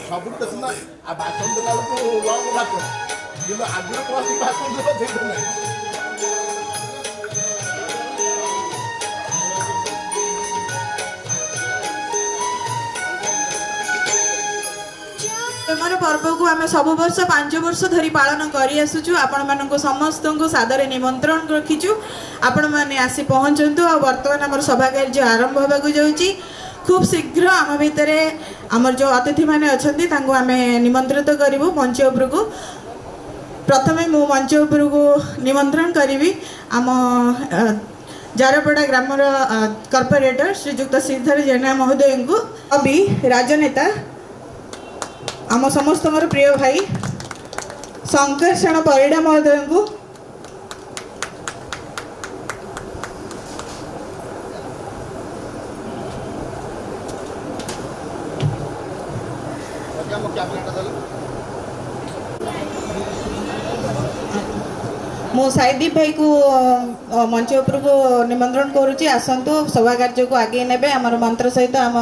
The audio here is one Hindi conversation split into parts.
ସବୁଠୁ ସିନା ଭାଷଣ ଦେଲା ବେଳକୁ ଲଙ୍ଗ ଭାଷଣ କିନ୍ତୁ ଆଗରୁ କୌଣସି ଭାଷଣ ଦେବା ଠିକ ନାହିଁ। पर्व को आम सब वर्ष 5 वर्ष धरी पालन करी आसुचु। आपण मानक समस्त को सादर निमंत्रण रखीचु। आपण माने आसी पहुंचंतु। आ वर्तमान आम सभा कार्य आरंभ होगा जाउची। खूब शीघ्र आम भितर आमर जो अतिथि माने अछंती तांको आमे निमंत्रित करिवु मंच उपर को। प्रथमे मु मंच उपर को निमंत्रण करिवि आम जारपड़ा ग्रामर कॉर्पोरेटर श्रीजुक्त श्रीधर जेना महोदय को, अभी राजनेता आम समस्त प्रिय भाई शंकर सेन परिडा महोदय को, मु साईदीप भाई को मंच उपर को निमंत्रण करुच्ची। आसतु सभा कार्य को आगे नेबे आमर मंत्र सहित आम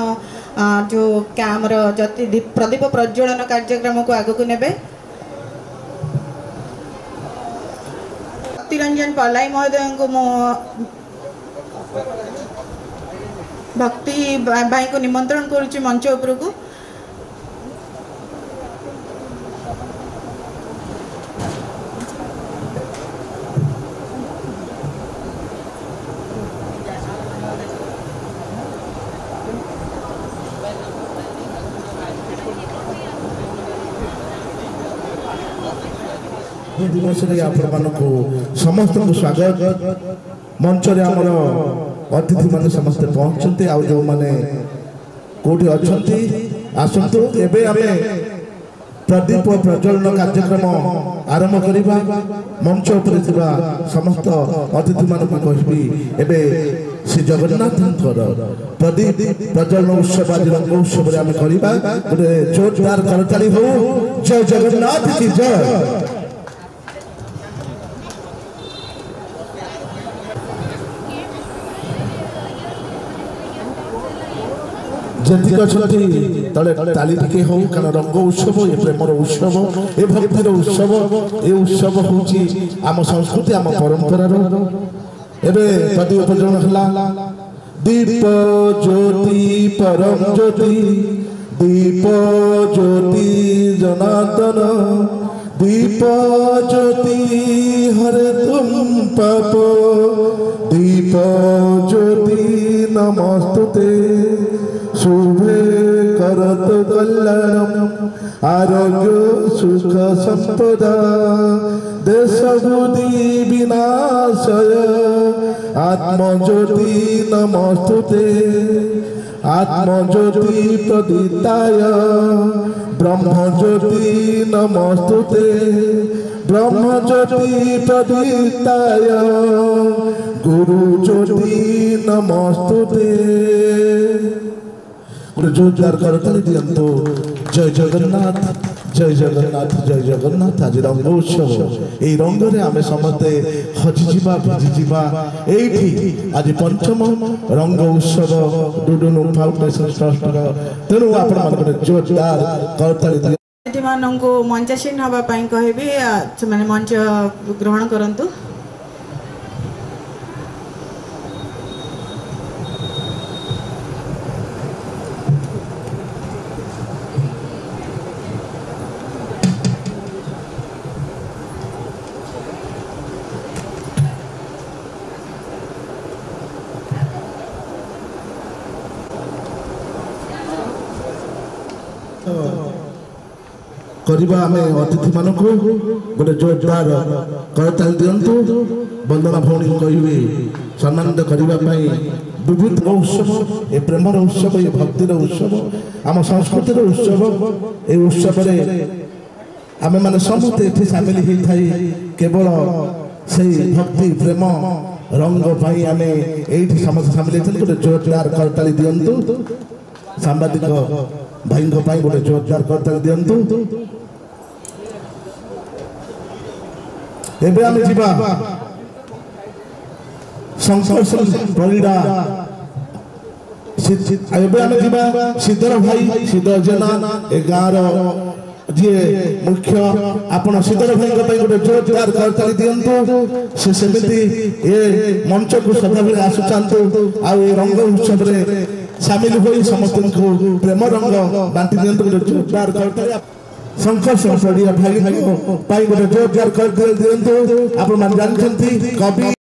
जो क्या आमर ज्योति प्रदीप प्रज्वलन कार्यक्रम को आगक नेबे। भक्तिरंजन पलाई महोदय को मो भक्ति भाई को निमंत्रण करुच्ची मंच उपर को। दिवस समस्त को स्वागत। मंच आमर अतिथि मान समस्त पहुंचते आ जो माने कोठी अछंती आसंतु। एबे आमे प्रदीप प्रज्वलन कार्यक्रम आरंभ करिबा। मंच उपर थिबा समस्त अतिथि मान को कहबी एबे श्री जगन्नाथ प्रदीप प्रज्वलन उत्सव आज रंग उत्सव रे आमे करिबा। गोटे जोरदार करताली हो। जय जगन्नाथ की जय। जतिक छथि तले ताली टिके हो कारण रंग उत्सव ए प्रेमर उत्सव ए भक्तिर उत्सव ए उत्सव होची आम संस्कृति आम परंपरा रो। एबे प्रदीप प्रज्वलन हला। दीप ज्योति परम ज्योति दीप ज्योति जनार्दन दीप ज्योति हरे तुम पाप दीप ज्योति नमस्तुते शुभे करत कल्याणम आरोग्य सुख संपदा देश बुद्धि विनाशय आत्मज्योति नमस्तुते आत्मज्योति प्रदीताय ब्रह्मज्योति नमस्तुते ब्रह्मज्योति प्रदीताय गुरु ज्योति नमस्तुते। जोरदार करताली दियंतो। जय जगन्नाथ जय जगन्नाथ जय जगन्नाथ। आज रंग उत्सव ए रंग रे आमे समस्ते हजि जिबा भिजि जिबा। एठी आज पंचम रंग उत्सव डुडुनु फाउंडेशन ट्रस्ट तेणु आपण मानकर जोरदार करताली दियंतो। माननको मंचासीन हबा पई कहबी माने मंच ग्रहण करंतु। କରିବା ଆମେ ଅତିଥିମାନଙ୍କୁ ଗୋଟେ ଜୋରଦାର କରତାଳି ଦିଅନ୍ତୁ। ବନ୍ଦନା ଭଉଣୀ କହିବେ ସମ୍ମାନିତ କରିବା ପାଇଁ विविध उत्सव ए प्रेमर उत्सव ए भक्तिर उत्सव आम संस्कृतिर उत्सव ए उत्सव आम मैंने समस्त ये सामिल होता केवल से भक्ति प्रेम रंग आम ये समस्त सामिल गोटे जोरदार करताली दिंतु सांबादिक भाई गोटे जोरदार करताली दिंतु। एबे आम जीवा परिडा सिद्धर भाई सिद्धर जेना ए गाँव जी मुख्य आपण सिद्धर भाई गोटे जोरदार करताली दिंतु से सेमिति ए मंच को सदाबले आसुचांतु आ रंग उत्सव रे शामिल होई समस्त को प्रेम रंग बांटी दिंतु गोटे जोरदार करताली शंकर संसदीय भाई गोटे जोरदार करताली दिंतु। आपण मान जानछंती कवि